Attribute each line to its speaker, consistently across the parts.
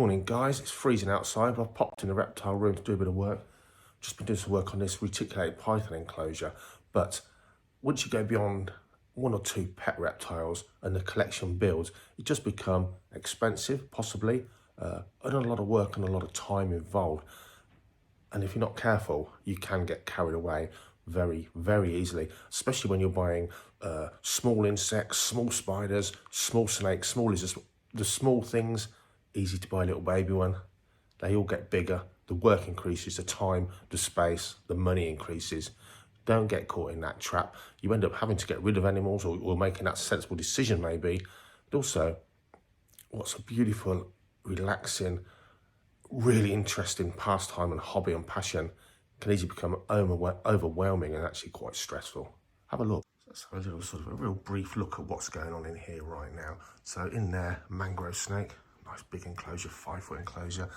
Speaker 1: morning guys, it's freezing outside. I've popped in the reptile room to do a bit of work. Just been doing some work on this reticulated python enclosure, but once you go beyond one or two pet reptiles and the collection builds, it just become expensive, possibly, and a lot of work and a lot of time involved. And if you're not careful, you can get carried away very, very easily, especially when you're buying small insects, small spiders, small snakes, small lizards. The small things, easy to buy a little baby one. They all get bigger. The work increases, the time, the space, the money increases. Don't get caught in that trap. You end up having to get rid of animals or making that sensible decision maybe. But also, what's a beautiful, relaxing, really interesting pastime and hobby and passion can easily become overwhelming and actually quite stressful. Have a look. Let's have a little sort of a real brief look at what's going on in here right now. So in there, mangrove snake, nice big enclosure, 5-foot enclosure.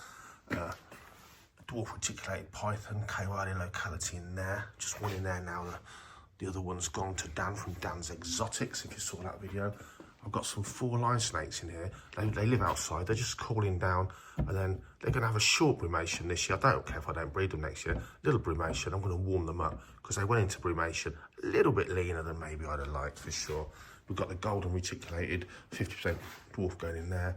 Speaker 1: Dwarf reticulated python, Kewali locality in there. Just one in there now. The other one's gone to Dan from Dan's Exotics, if you saw that video. I've got some 4-line snakes in here. They live outside, they're just cooling down, and then they're going to have a short brumation this year. I don't care if I don't breed them next year. Little brumation, I'm going to warm them up because they went into brumation a little bit leaner than maybe I'd have liked for sure. We've got the golden reticulated, 50% dwarf going in there.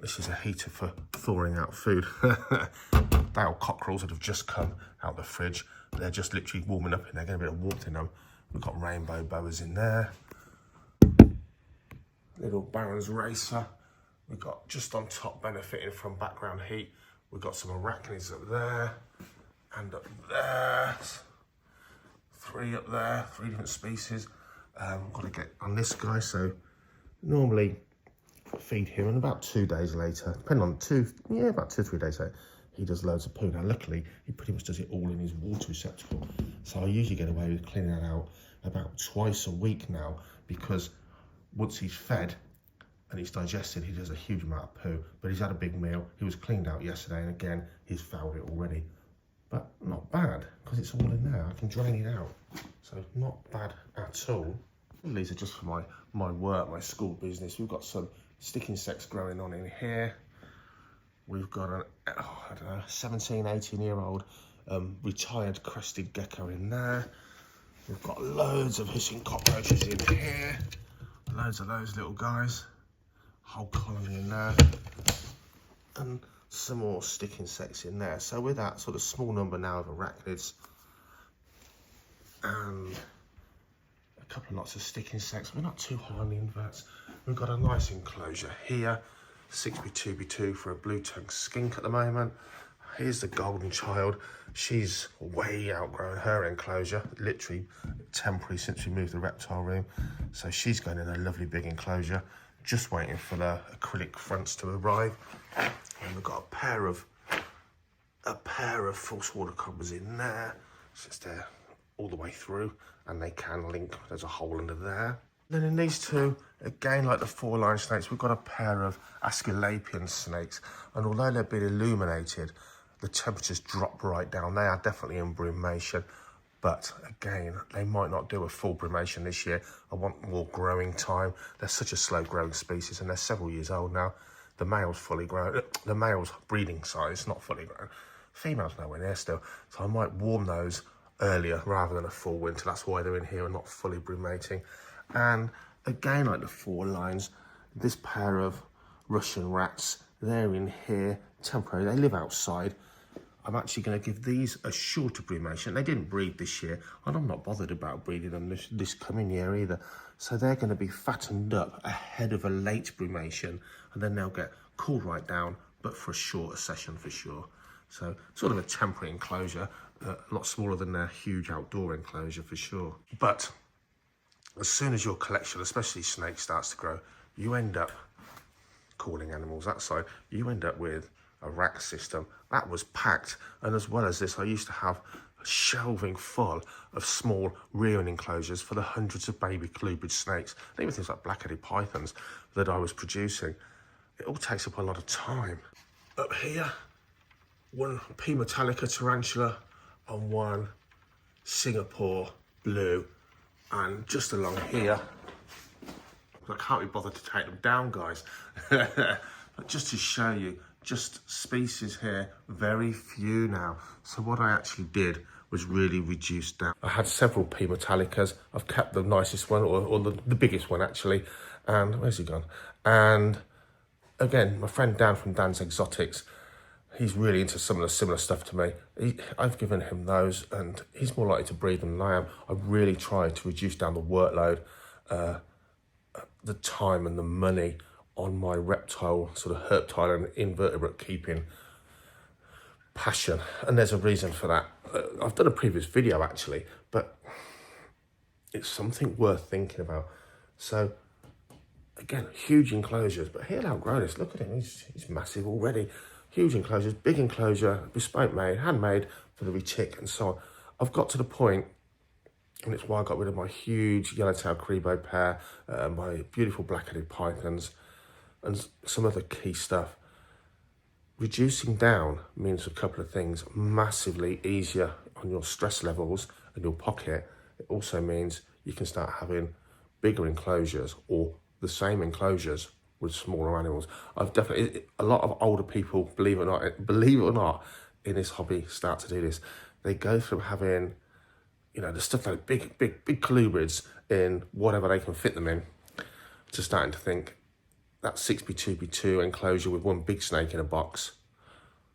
Speaker 1: This is a heater for thawing out food. They are cockerels that have just come out the fridge. They're just literally warming up in there, getting a bit of warmth in them. We've got rainbow boas in there. Little Baron's Racer. We've got just on top benefiting from background heat. We've got some arachnids up there and up there. 3 up there, 3 different species. Got to get on this guy. So normally feed him, and about 2 days later, depending on about 2 or 3 days later, he does loads of poo. Now luckily he pretty much does it all in his water receptacle, so I usually get away with cleaning that out about twice a week now, because once he's fed and he's digested, he does a huge amount of poo. But he's had a big meal, he was cleaned out yesterday, and again he's fouled it already, but not bad because it's all in there. I can drain it out, so not bad at all. These are just for my work, my school business. We've got some stick insects growing on in here. We've got an, I don't know, 17, 18-year-old retired crested gecko in there. We've got loads of hissing cockroaches in here. Loads of those little guys. Whole colony in there. And some more stick insects in there. So with that sort of small number now of arachnids and a couple of lots of stick insects, we're not too high on the inverts. We've got a nice enclosure here, 6x2x2 for a blue-tongued skink at the moment. Here's the golden child. She's way outgrown her enclosure, literally temporary since we moved the reptile room. So she's going in a lovely big enclosure, just waiting for the acrylic fronts to arrive. And we've got a pair of false water cobbers in there, since they're all the way through and they can link. There's a hole under there. Then in these two, again, like the 4-line snakes, we've got a pair of Aesculapian snakes. And although they've been illuminated, the temperatures drop right down. They are definitely in brumation. But again, they might not do a full brumation this year. I want more growing time. They're such a slow growing species and they're several years old now. The male's fully grown. The male's breeding size, not fully grown. Female's nowhere near still. So I might warm those earlier rather than a full winter. That's why they're in here and not fully brumating. And again, like the 4 lines, this pair of Russian rats, they're in here temporarily. They live outside. I'm actually going to give these a shorter brumation. They didn't breed this year, and I'm not bothered about breeding them this coming year either. So they're going to be fattened up ahead of a late brumation, and then they'll get cooled right down, but for a shorter session for sure. So sort of a temporary enclosure, a lot smaller than their huge outdoor enclosure for sure. But as soon as your collection, especially snakes, starts to grow, you end up calling animals that side. You end up with a rack system that was packed, and as well as this, I used to have a shelving full of small rearing enclosures for the hundreds of baby colubrid snakes, and even things like black-headed pythons that I was producing. It all takes up a lot of time. Up here, one P. metallica tarantula and one Singapore blue. And just along here, I can't be bothered to take them down, guys. But just to show you, just species here, very few now. So what I actually did was really reduce down. I had several P Metallicas. I've kept the nicest one, or the biggest one actually. And where's he gone? And again, my friend Dan from Dan's Exotics, he's really into some of the similar stuff to me. I've given him those, and he's more likely to breed them than I am. I really tried to reduce down the workload, the time and the money on my reptile, sort of herptile and invertebrate keeping passion. And there's a reason for that. I've done a previous video actually, but it's something worth thinking about. So again, huge enclosures, but he'll outgrow this. Look at him, he's massive already. Huge enclosures, big enclosure, bespoke made, handmade for the retic and so on. I've got to the point, and it's why I got rid of my huge yellowtail Crebo pair, my beautiful black-headed pythons, and some other key stuff. Reducing down means a couple of things. Massively easier on your stress levels and your pocket. It also means you can start having bigger enclosures or the same enclosures with smaller animals. I've definitely, a lot of older people, believe it or not, in this hobby start to do this. They go from having, you know, the stuff like big colubrids in whatever they can fit them in, to starting to think that 6x2x2 enclosure with one big snake in a box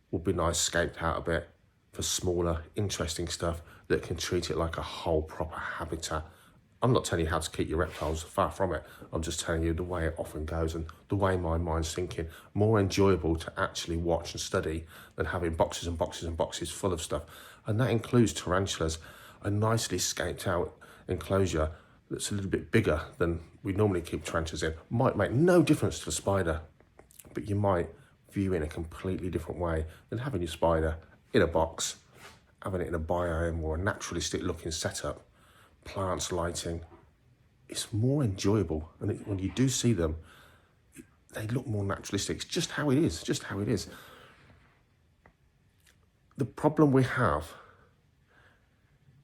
Speaker 1: would be nice, scaped out a bit for smaller, interesting stuff that can treat it like a whole proper habitat. I'm not telling you how to keep your reptiles, far from it. I'm just telling you the way it often goes and the way my mind's thinking. More enjoyable to actually watch and study than having boxes and boxes and boxes full of stuff. And that includes tarantulas, a nicely scaped out enclosure that's a little bit bigger than we normally keep tarantulas in. Might make no difference to the spider, but you might view it in a completely different way than having your spider in a box, having it in a biome or a naturalistic looking setup. Plants, lighting, it's more enjoyable, and when you do see them, they look more naturalistic. It's just how it is, just how it is. The problem we have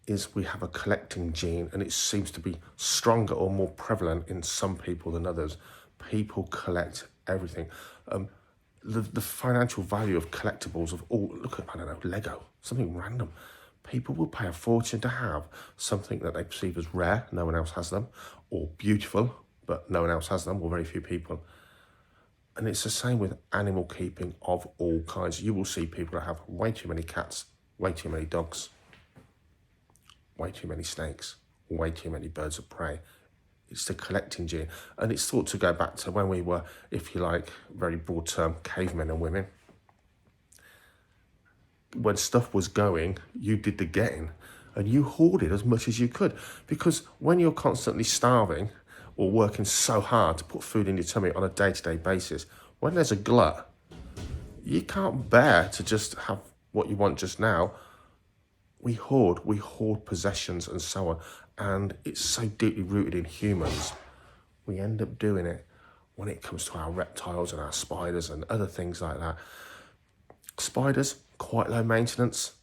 Speaker 1: is we have a collecting gene, and it seems to be stronger or more prevalent in some people than others. People collect everything. The financial value of collectibles of all, look at, I don't know, Lego, something random. People will pay a fortune to have something that they perceive as rare, no one else has them, or beautiful, but no one else has them, or very few people. And it's the same with animal keeping of all kinds. You will see people that have way too many cats, way too many dogs, way too many snakes, way too many birds of prey. It's the collecting gene. And it's thought to go back to when we were, if you like, very broad term, cavemen and women. When stuff was going, you did the getting and you hoarded as much as you could, because when you're constantly starving or working so hard to put food in your tummy on a day-to-day basis, when there's a glut, you can't bear to just have what you want just now. We hoard possessions and so on, and it's so deeply rooted in humans. We end up doing it when it comes to our reptiles and our spiders and other things like that. Spiders, quite low maintenance.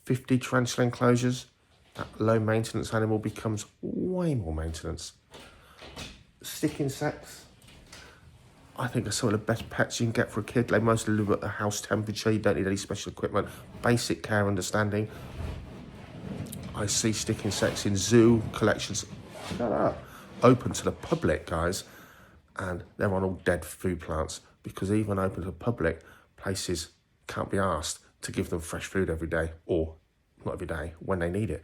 Speaker 1: 50 tarantula enclosures, that low maintenance animal becomes way more maintenance. Stick insects, I think are some of the best pets you can get for a kid. They mostly live at the house temperature. You don't need any special equipment. Basic care understanding. I see stick insects in zoo collections. Shut up. Open to the public, guys. And they're on all dead food plants, because even open to the public, places can't be asked to give them fresh food every day, or not every day, when they need it.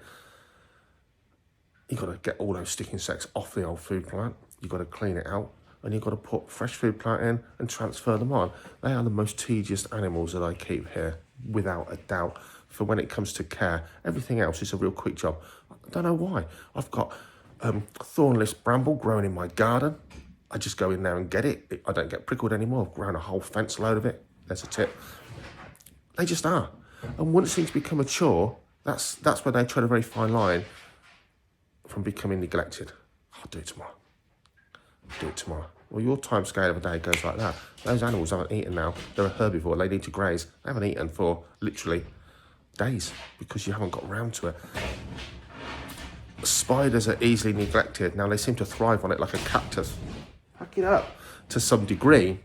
Speaker 1: You've got to get all those stick insects off the old food plant. You've got to clean it out, and you've got to put fresh food plant in and transfer them on. They are the most tedious animals that I keep here, without a doubt. For when it comes to care, everything else is a real quick job. I don't know why. I've got thornless bramble growing in my garden. I just go in there and get it. I don't get prickled anymore. I've grown a whole fence load of it. There's a tip. They just are. And once things become a chore, that's where they tread a very fine line from becoming neglected. I'll do it tomorrow. Do it tomorrow. Well, your time scale of a day goes like that. Those animals haven't eaten now. They're a herbivore. They need to graze. They haven't eaten for literally days because you haven't got around to it. Spiders are easily neglected. Now, they seem to thrive on it like a cactus. Pack it up to some degree,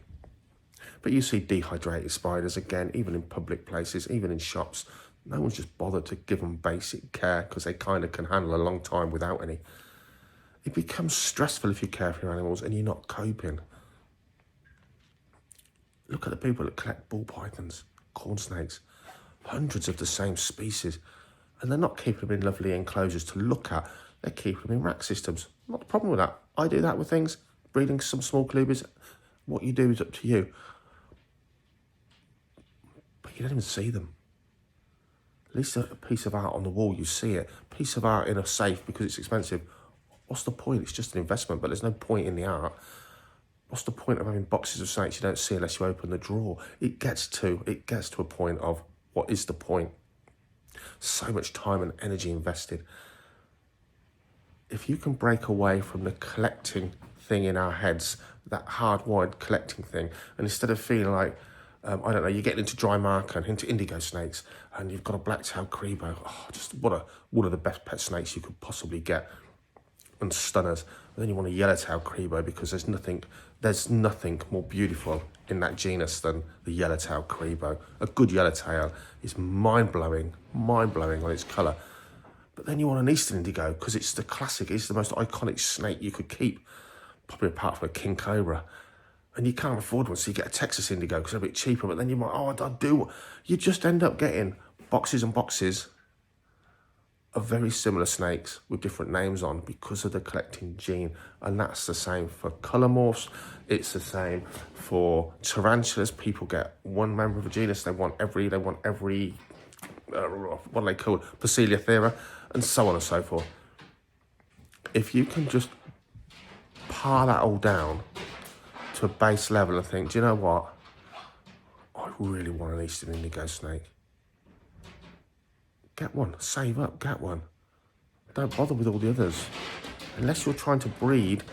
Speaker 1: But you see dehydrated spiders again, even in public places, even in shops. No one's just bothered to give them basic care because they kind of can handle a long time without any. It becomes stressful if you care for your animals and you're not coping. Look at the people that collect ball pythons, corn snakes, hundreds of the same species, and they're not keeping them in lovely enclosures to look at. They're keeping them in rack systems. Not a problem with that. I do that with things, breeding some small clubies. What you do is up to you. But you don't even see them. At least a piece of art on the wall, you see it. A piece of art in a safe because it's expensive. What's the point? It's just an investment, but there's no point in the art. What's the point of having boxes of snakes you don't see unless you open the drawer? It gets to a point of, what is the point? So much time and energy invested. If you can break away from the collecting thing in our heads, that hardwired collecting thing, and instead of feeling like, I don't know, you're getting into dry marker and into indigo snakes, and you've got a black-tailed crebo, just one of the best pet snakes you could possibly get, and stunners. And then you want a yellow-tailed crebo because there's nothing more beautiful in that genus than the yellow-tailed crebo. A good yellowtail is mind-blowing on its colour. But then you want an eastern indigo because it's the classic, it's the most iconic snake you could keep, probably apart from a king cobra. And you can't afford one, so you get a Texas indigo because they're a bit cheaper. But then you might, you just end up getting boxes and boxes of very similar snakes with different names on because of the collecting gene. And that's the same for colour morphs. It's the same for tarantulas. People get one member of a genus, they want every what are they called? Poecilothera, and so on and so forth. If you can just pile that all down to a base level and think, do you know what? I really want an eastern indigo snake. Get one, save up, get one. Don't bother with all the others. Unless you're trying to breed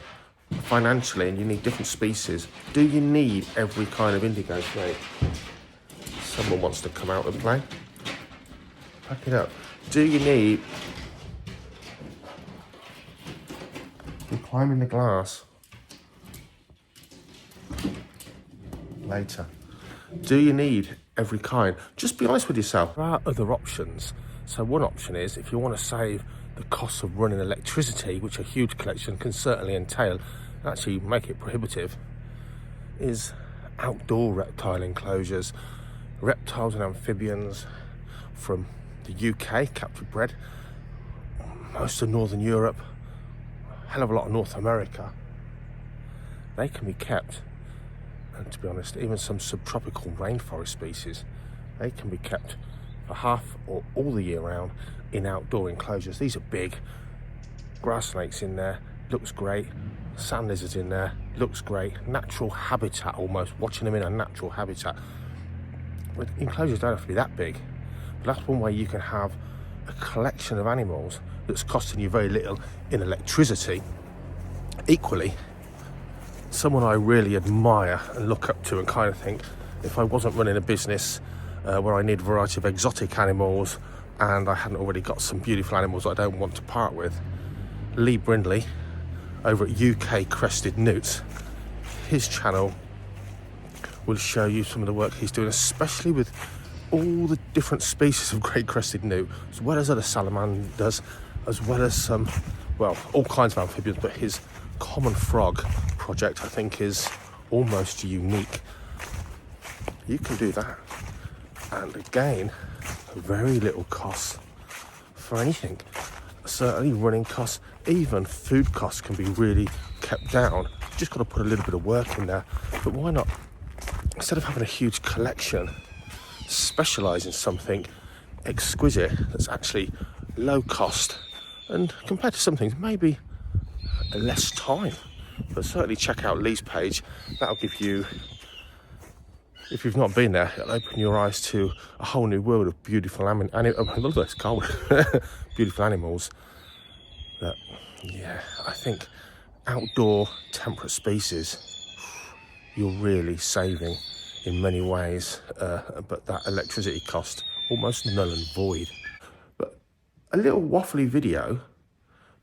Speaker 1: financially and you need different species, do you need every kind of indigo snake? Someone wants to come out and play. Pack it up. Do you need... You're climbing the glass. Later. Do you need every kind? Just be honest with yourself. There are other options. So one option is, if you want to save the cost of running electricity, which a huge collection can certainly entail, and actually make it prohibitive, is outdoor reptile enclosures. Reptiles and amphibians from the UK, captive bred, most of Northern Europe, a hell of a lot of North America, they can be kept, and to be honest, even some subtropical rainforest species, they can be kept for half or all the year round in outdoor enclosures. These are big. Grass snakes in there, looks great. Sand lizards in there, looks great. Natural habitat almost, watching them in a natural habitat. But enclosures don't have to be that big. But that's one way you can have a collection of animals that's costing you very little in electricity. Equally, someone I really admire and look up to and kind of think, if I wasn't running a business where I need a variety of exotic animals and I hadn't already got some beautiful animals I don't want to part with, Lee Brindley over at UK Crested Newts, his channel will show you some of the work he's doing, especially with all the different species of great crested newt, as well as other salamanders, as well as some, well, all kinds of amphibians, but his common frog project I think is almost unique. You can do that, and again, very little cost for anything. Certainly running costs, even food costs can be really kept down. You've just got to put a little bit of work in there. But why not, instead of having a huge collection, specialise in something exquisite that's actually low cost, and compared to some things maybe less time. But certainly check out Lee's page. That'll give you, if you've not been there, it'll open your eyes to a whole new world of beautiful it's cold. Beautiful animals that, yeah, I think outdoor temperate species you're really saving in many ways, but that electricity cost almost null and void. But a little waffly video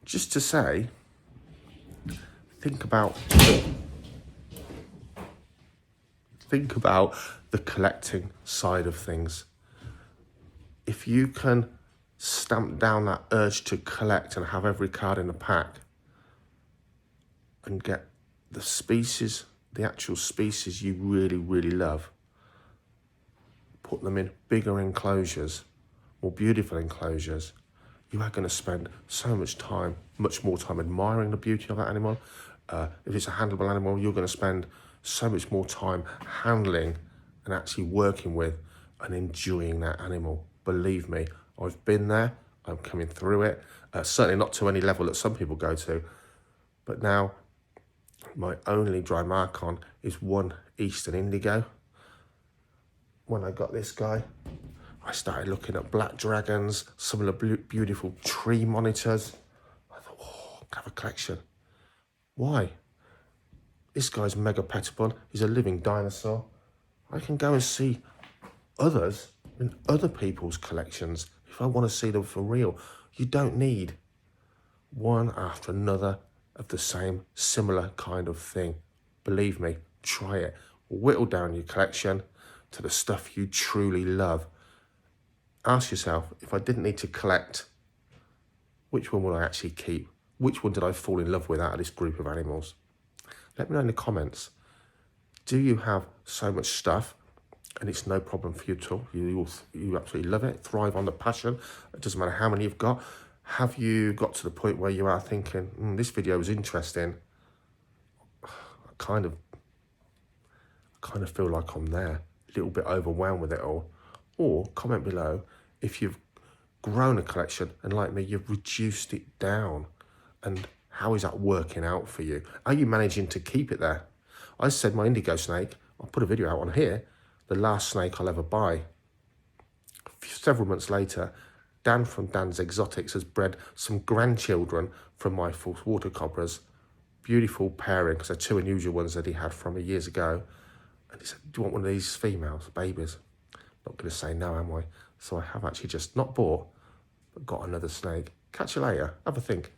Speaker 1: just to say, think about think about the collecting side of things. If you can stamp down that urge to collect and have every card in the pack and get the species, the actual species you really, really love, put them in bigger enclosures, more beautiful enclosures, you are going to spend so much time, much more time admiring the beauty of that animal. If it's a handleable animal, you're going to spend so much more time handling and actually working with and enjoying that animal. Believe me, I've been there, I'm coming through it. Certainly not to any level that some people go to, but now my only dry mark on is one Eastern Indigo. When I got this guy, I started looking at black dragons, some of the beautiful tree monitors. I thought, oh, I have a collection. Why? This guy's mega petable. He's a living dinosaur. I can go and see others in other people's collections if I want to see them for real. You don't need one after another of the same similar kind of thing. Believe me, try it. Whittle down your collection to the stuff you truly love. Ask yourself, if I didn't need to collect, which one would I actually keep? Which one did I fall in love with out of this group of animals? Let me know in the comments. Do you have so much stuff and it's no problem for you at all? You absolutely love it, thrive on the passion. It doesn't matter how many you've got. Have you got to the point where you are thinking, this video was interesting? I kind of feel like I'm there, a little bit overwhelmed with it all. Or comment below if you've grown a collection and like me, you've reduced it down. And how is that working out for you? Are you managing to keep it there? I said my indigo snake, I'll put a video out on here, the last snake I'll ever buy. Several months later, Dan from Dan's Exotics has bred some grandchildren from my false water cobras. Beautiful pairing, because they're two unusual ones that he had from me years ago. And he said, do you want one of these females, babies? Not going to say no, am I? So I have actually just not bought, but got another snake. Catch you later. Have a think.